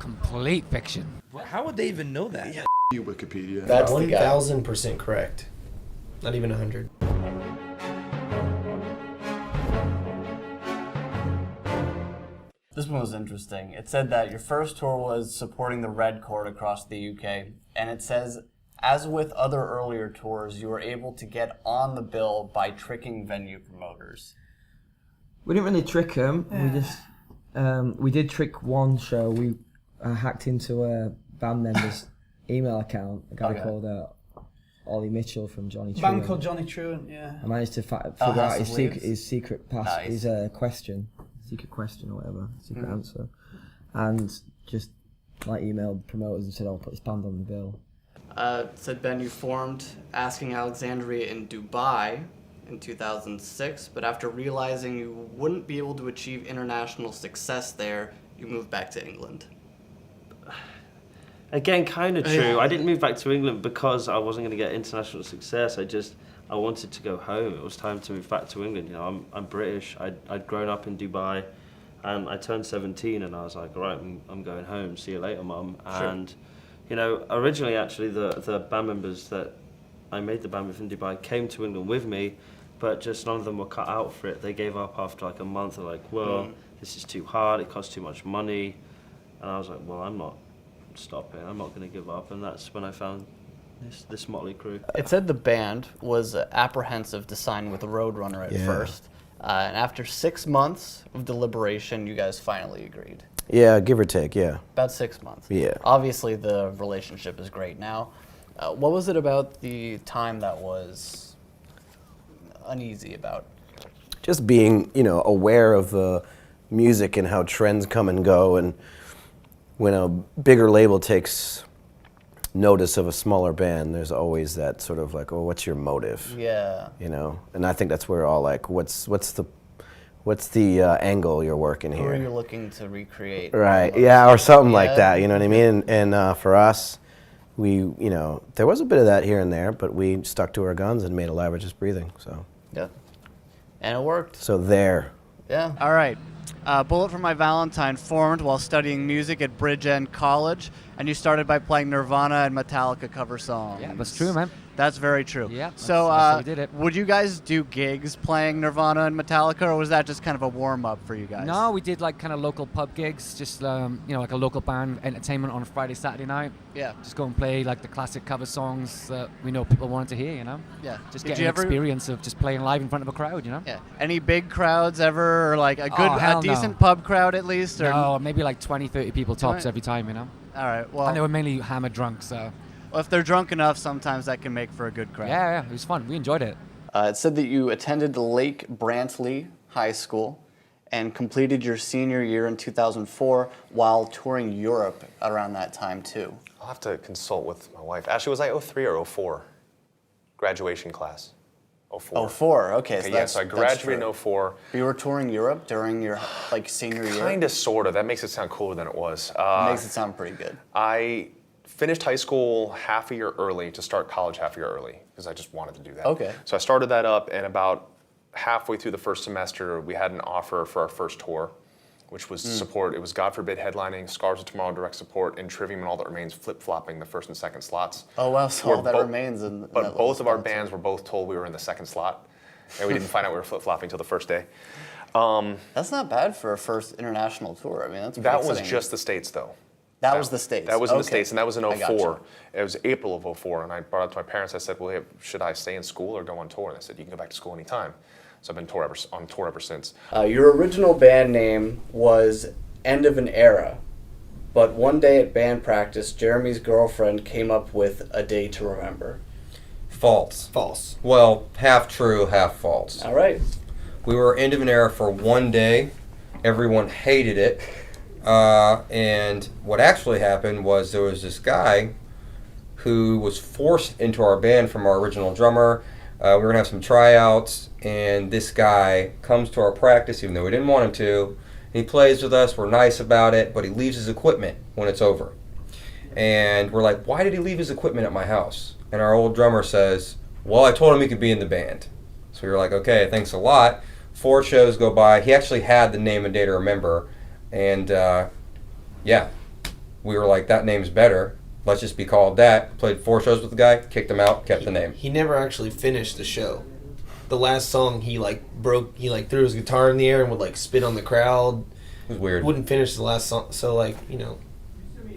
complete fiction. How would they even know that? Yeah, Wikipedia. That's 1,000% correct. Not even 100. This one was interesting. It said that your first tour was supporting the Red Court across the UK, and it says, as with other earlier tours, you were able to get on the bill by tricking venue promoters. We didn't really trick them. We did trick one show. We hacked into a band member's email account, a guy called Ollie Mitchell from Johnny Truant. Band called Johnny Truant, yeah. I managed to figure out his secret question. Secret question or whatever, secret answer, and just emailed promoters and said, I'll put this band on the bill. Said Ben, you formed Asking Alexandria in Dubai in 2006, but after realizing you wouldn't be able to achieve international success there, you moved back to England. Again, kind of true. I didn't move back to England because I wasn't going to get international success. I wanted to go home. It was time to move back to England. You know, I'm British. I'd grown up in Dubai, and I turned 17, and I was like, all right, I'm going home. See you later, Mum. Sure. And you know, originally, actually, the band members that I made the band with in Dubai came to England with me, but just none of them were cut out for it. They gave up after like a month. They're like, well, this is too hard. It costs too much money. And I was like, well, I'm not stopping. I'm not going to give up. And that's when I found this motley crew. It said the band was apprehensive to sign with Roadrunner at first. And after 6 months of deliberation, you guys finally agreed. Yeah, give or take, yeah. About 6 months. Yeah. Obviously, the relationship is great now. What was it about the time that was uneasy about? Just being, aware of the music and how trends come and go, and when a bigger label takes notice of a smaller band, there's always that sort of like, oh, what's your motive? Yeah. And I think that's where all like, what's the angle you're working here? Who are you looking to recreate? Right, yeah, or something like that, you know what I mean? And for us, we, there was a bit of that here and there, but we stuck to our guns and made a Live Just Breathing, so. Yeah. And it worked. So there. Yeah. All right. Bullet for My Valentine formed while studying music at Bridgend College, and you started by playing Nirvana and Metallica cover songs. Yeah, that's true, man. That's very true. Yeah, so that's how we did it. Would you guys do gigs playing Nirvana and Metallica, or was that just kind of a warm-up for you guys? No, we did like kind of local pub gigs, just like a local band entertainment on a Friday, Saturday night. Yeah. Just go and play like the classic cover songs that we know people wanted to hear, Yeah. Just get an experience of just playing live in front of a crowd, Yeah. Any big crowds ever, or like a decent pub crowd at least? Or no, maybe like 20, 30 people tops every time, All right, well. And they were mainly hammered drunk, so. Well, if they're drunk enough, sometimes that can make for a good crowd. Yeah, it was fun. We enjoyed it. It said that you attended Lake Brantley High School and completed your senior year in 2004 while touring Europe around that time, too. I'll have to consult with my wife. Actually, was I 03 or 04? Graduation class. 04. 04, okay. So I graduated in 04. You were touring Europe during your senior year? Kind of, sort of. That makes it sound cooler than it was. It makes it sound pretty good. I finished high school half a year early to start college half a year early because I just wanted to do that. Okay. So I started that up, and about halfway through the first semester, we had an offer for our first tour, which was support. It was God Forbid headlining, Scars of Tomorrow direct support, and Trivium and All That Remains flip-flopping the first and second slots. Oh, wow, so All That Remains. But both of our bands were both told we were in the second slot, and we didn't find out we were flip-flopping until the first day. That's not bad for a first international tour. I mean, that's pretty That was exciting. just the States, though. That was the States. That was in the States, and that was in I 04. gotcha. It was April of 04, and I brought it up to my parents. I said, well, hey, should I stay in school or go on tour? And they said, you can go back to school anytime. So I've been on tour ever since. Your original band name was End of an Era, but one day at band practice, Jeremy's girlfriend came up with A Day to Remember. False. False. Well, half true, half false. All right. We were End of an Era for one day. Everyone hated it. And what actually happened was there was this guy who was forced into our band from our original drummer. We were going to have some tryouts, and this guy comes to our practice, even though we didn't want him to. He plays with us, we're nice about it, but he leaves his equipment when it's over. And we're like, why did he leave his equipment at my house? And our old drummer says, well, I told him he could be in the band. So we were like, okay, thanks a lot. 4 shows go by. He actually had the name and day to remember. And yeah, we were like, that name's better. Let's just be called that. Played 4 shows with the guy, kicked him out, kept the name. He never actually finished the show. The last song, he threw his guitar in the air and would like spit on the crowd. It was weird. Wouldn't finish the last song, so like, he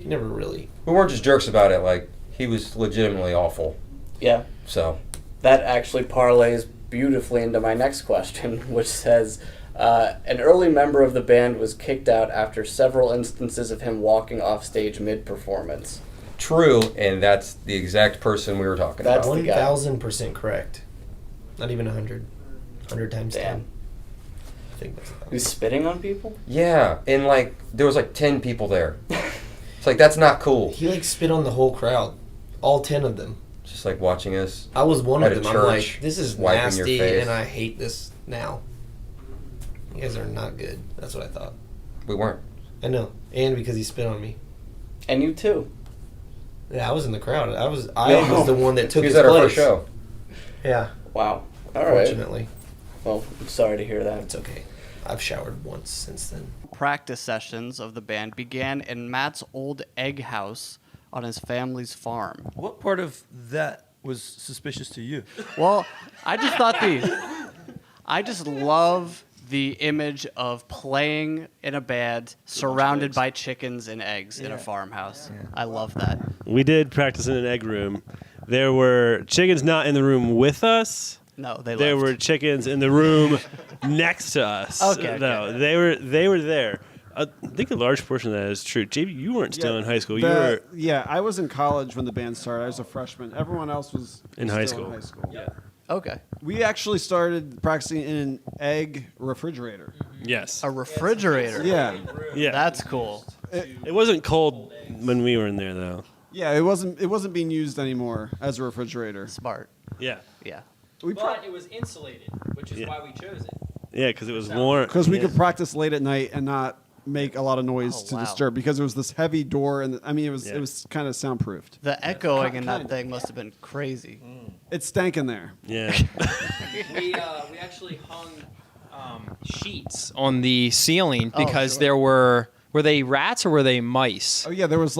never really. We weren't just jerks about it. Like, he was legitimately awful. Yeah. So That actually parlays beautifully into my next question, which says, an early member of the band was kicked out after several instances of him walking off stage mid-performance. true, and that's the exact person we were talking That's about. the guy. 1,000% correct. Not even 100. 100 times Damn. 10. I think that's about Who's spitting on people? Yeah, and like there was like 10 people there. It's like, that's not cool. He like spit on the whole crowd. All 10 of them. Just like watching us. I was one of At a them. I'm like, church, this is wiping your nasty face. and I hate this now. You guys are not good. That's what I thought. We weren't. I know. And because he spit on me. And you too. Yeah, I was in the crowd. I was the one that took He was his at our place. first show. Yeah. Wow. All right. Fortunately. Well, I'm sorry to hear that. It's okay. I've showered once since then. Practice sessions of the band began in Matt's old egg house on his family's farm. What part of that was suspicious to you? Well, I just love the image of playing in a band surrounded by chickens and eggs in a farmhouse. I love that. We did practice in an egg room. There were chickens not in the room with us. No, they There left. were chickens in the room next to us. Okay, No, okay. they were there. I think a large portion of that is true. JB, you weren't still in high school. You were Yeah, I was in college when the band started. I was a freshman. Everyone else was in still high school. In high school. Yeah. Okay. We actually started practicing in an egg refrigerator. Yes. A refrigerator. Yeah. Yeah. That's cool. It wasn't cold when we were in there though. Yeah, it wasn't being used anymore as a refrigerator. Smart. Yeah. Yeah. But it was insulated, which is Yeah. why we chose it. Yeah, because it was warm. Because we could practice late at night and not make a lot of noise Oh, to wow. disturb. Because it was this heavy door, and it was kind of soundproofed. The echoing in that thing must have been crazy. It stank in there. Yeah. We actually hung sheets on the ceiling because there were they rats or were they mice? Oh yeah, there was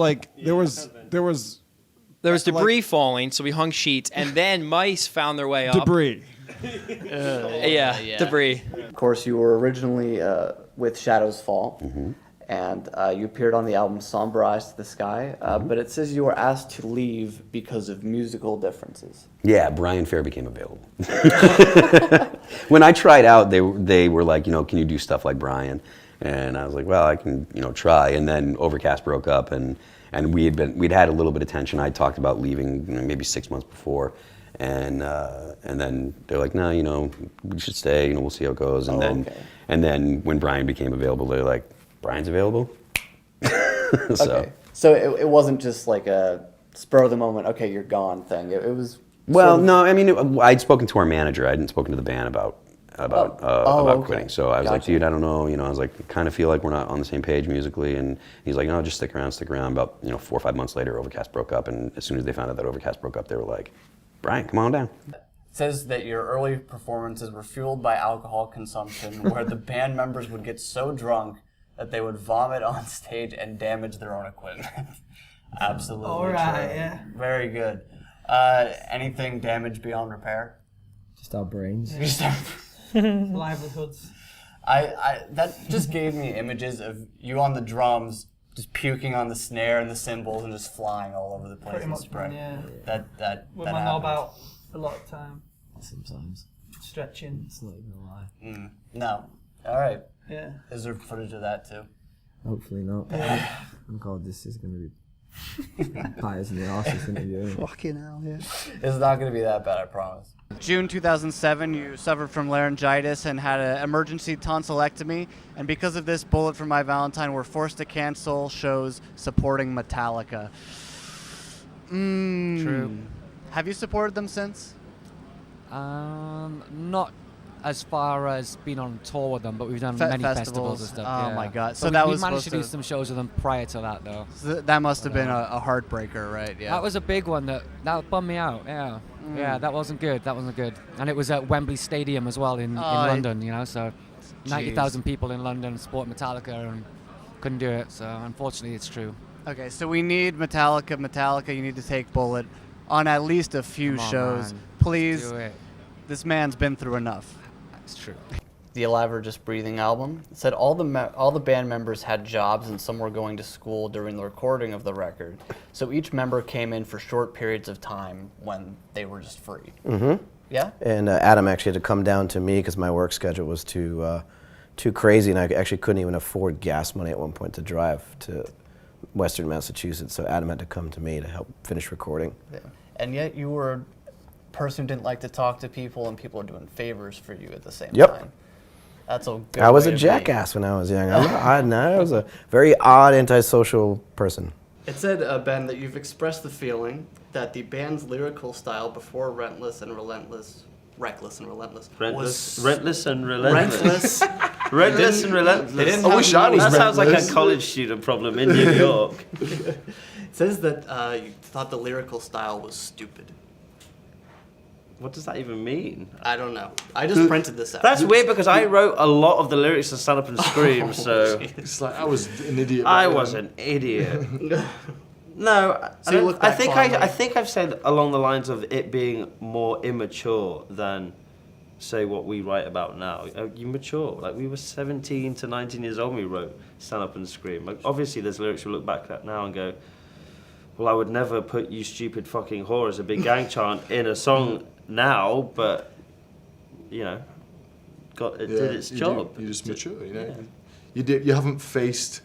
There was debris falling, so we hung sheets, and then mice found their way up. debris. Yeah, debris. Of course, you were originally with Shadows Fall, and you appeared on the album Somber Eyes to the Sky, but it says you were asked to leave because of musical differences. Yeah, Brian Fair became available. When I tried out, they were like, can you do stuff like Brian? And I was like, well, I can, try. And then Overcast broke up, and we'd had a little bit of tension. I talked about leaving maybe 6 months before, and then they're like, no, we should stay. We'll see how it goes. And then when Brian became available, they're like, Brian's available. Okay. So it wasn't just like a spur of the moment, okay, you're gone thing. It was. Well, no, I'd spoken to our manager. I hadn't spoken to the band about okay. quitting. So I was like, Gotcha. dude, I don't know. I was like, kind of feel like we're not on the same page musically. And he's like, no, just stick around. About 4 or 5 months later, Overcast broke up. And as soon as they found out that Overcast broke up, they were like, Brian, come on down. It says that your early performances were fueled by alcohol consumption, where the band members would get so drunk that they would vomit on stage and damage their own equipment. Absolutely All right, true. yeah. Very good. Anything damaged beyond repair? Just our brains. Livelihoods. I that just gave me images of you on the drums, just puking on the snare and the cymbals and just flying all over the place. Pretty in much, spray. yeah. That With that my knob happens. out a lot of time. Sometimes. Stretching. It's not even a lie. No. All right. Yeah. Is there footage of that too? Hopefully not. Yeah. Oh God, this is going to be pies in the arse, this interview. Fucking hell, yeah. It's not going to be that bad, I promise. June 2007, you suffered from laryngitis and had an emergency tonsillectomy. And because of this, Bullet for My Valentine were forced to cancel shows supporting Metallica. True. Have you supported them since? Not as far as being on tour with them, but we've done many festivals and stuff. Oh yeah. my God! But So that we was managed to do supposed some shows with them prior to that, though. So that must have been a heartbreaker, right? Yeah. That was a big one that bummed me out. Yeah, yeah, that wasn't good. That wasn't good. And it was at Wembley Stadium as well in London. So 90,000 people in London support Metallica and couldn't do it. So unfortunately, it's true. Okay, so we need Metallica. Metallica, you need to take Bullet on at least a few Come on, shows. man. Please. Do it. This man's been through enough. That's true. The Alive or Just Breathing album. It said all the band members had jobs and some were going to school during the recording of the record. So each member came in for short periods of time when they were just free. Mm-hmm. Yeah? And Adam actually had to come down to me because my work schedule was too crazy, and I actually couldn't even afford gas money at one point to drive to Western Massachusetts. So Adam had to come to me to help finish recording. Yeah. And yet you were a person who didn't like to talk to people, and people are doing favors for you at the same time. That's a good I was way a to be. jackass when I was young. I was a very odd, antisocial person. It said, Ben, that you've expressed the feeling that the band's lyrical style before Reckless and Relentless was Rentless and relentless. Rentless and relentless. They didn't have That sounds like a college student problem in New York. It says that you thought the lyrical style was stupid. What does that even mean? I don't know. I just printed this out. That's weird because I wrote a lot of the lyrics to Stand Up and Scream, so... It's like, I was an idiot. I was an idiot. No, So I think I've said along the lines of it being more immature than, say, what we write about now. You mature. Like, we were 17 to 19 years old when we wrote Stand Up and Scream. Like, obviously, there's lyrics we look back at now and go, well, I would never put "you stupid fucking whore" as a big gang chant in a song now, but, you know, it did its job. You just mature, you know. Yeah. You haven't faced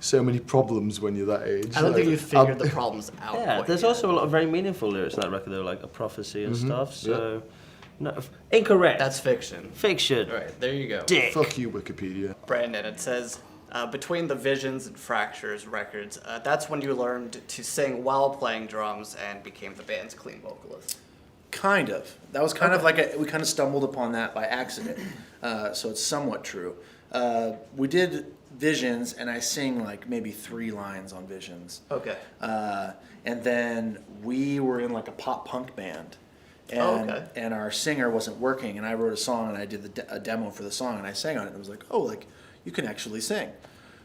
so many problems when you're that age. I don't think you figured the problems out. Yeah, there's also a lot of very meaningful lyrics in that record. They were like a prophecy and stuff. So, no, incorrect. That's fiction. Fiction. All right, there you go. Dick. Fuck you, Wikipedia. Brandon, it says, between the Visions and Fractures records, that's when you learned to sing while playing drums and became the band's clean vocalist. Kind of. That was kind of like we kind of stumbled upon that by accident. So it's somewhat true. We did Visions, and I sing like maybe 3 lines on Visions. Okay. And then we were in like a pop punk band. And, and our singer wasn't working, and I wrote a song, and I did a demo for the song, and I sang on it, and it was like, oh, like, you can actually sing.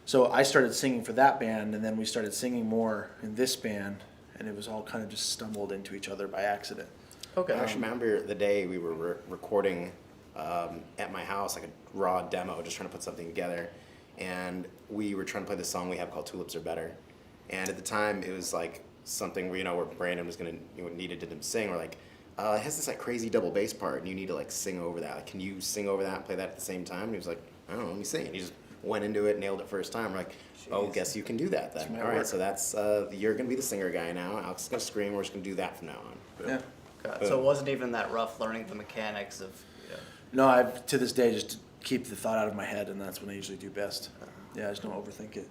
So I started singing for that band, and then we started singing more in this band, and it was all kind of just stumbled into each other by accident. Okay. I actually remember the day we were recording at my house, like a raw demo, just trying to put something together, and we were trying to play this song we have called Tulips Are Better. And at the time, it was like something where, where Brandon was needed to sing. We're like, it has this like crazy double bass part, and you need to like sing over that. Like, can you sing over that and play that at the same time? And he was like, I don't know, let me sing. And he just went into it, nailed it first time. We're like, oh, guess you can do that then. All right, so that's you're gonna be the singer guy now. Alex is gonna scream. We're just gonna do that from now on. Yeah. So it wasn't even that rough learning the mechanics of. No, I to this day just keep the thought out of my head, and that's when I usually do best. Yeah, I just don't overthink it.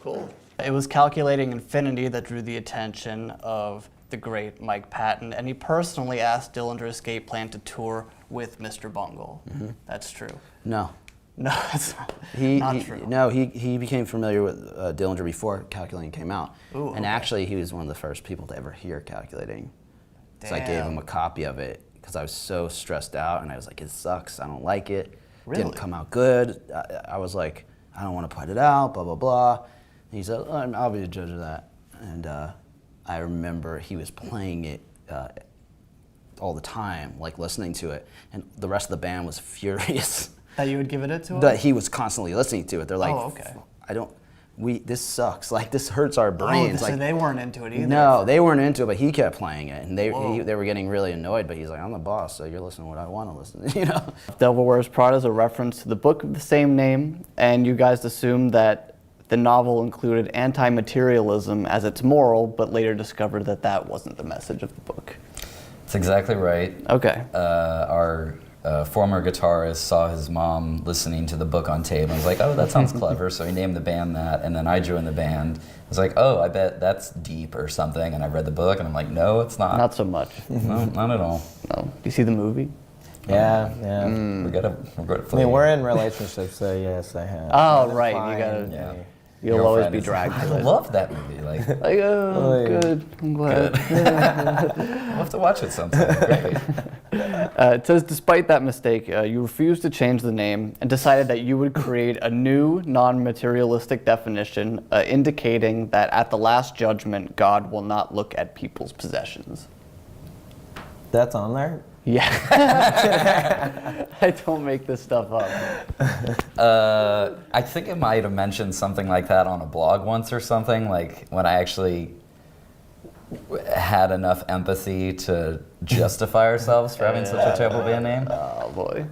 Cool. It was Calculating Infinity that drew the attention of the great Mike Patton, and he personally asked Dillinger Escape Plan to tour with Mr. Bungle. Mm-hmm. That's true. No. No, it's not true. No, he became familiar with Dillinger before Calculating came out. Ooh, and actually, he was one of the first people to ever hear Calculating. So I gave him a copy of it because I was so stressed out, and I was like, it sucks, I don't like it. Really? Didn't come out good. I was like, I don't want to put it out, blah, blah, blah. And he said, I'll be the judge of that. And I remember he was playing it all the time, like listening to it, and the rest of the band was furious. That you would give it to him? That he was constantly listening to it. They're like, oh, okay. This sucks. Like, this hurts our brains. So they weren't into it either. No, they weren't into it, but he kept playing it, and they were getting really annoyed. But he's like, I'm the boss, so you're listening to what I want to listen to, you know. Devil Wears Prada is a reference to the book of the same name, and you guys assumed that the novel included anti-materialism as its moral, but later discovered that that wasn't the message of the book. That's exactly right. Okay. Our former guitarist saw his mom listening to the book on tape and was like, oh, that sounds clever, so he named the band that, and then I joined the band. I was like, oh, I bet that's deep or something, and I read the book, and I'm like, no, it's not. Not so much. No, not at all. No. Do you see the movie? Yeah. We're good at I mean, we're in relationships, so yes, I have. Oh, right. You gotta. Yeah. You'll always girlfriend be is dragged like, to I it. love that movie. Like, oh, good. I'm glad. Good. We'll have to watch it sometime. Great. It says, despite that mistake, you refused to change the name and decided that you would create a new non-materialistic definition indicating that at the last judgment, God will not look at people's possessions. That's on there? Yeah. I don't make this stuff up. I think it might have mentioned something like that on a blog once or something, like when I actually had enough empathy to justify ourselves for having such a terrible band name. Oh boy.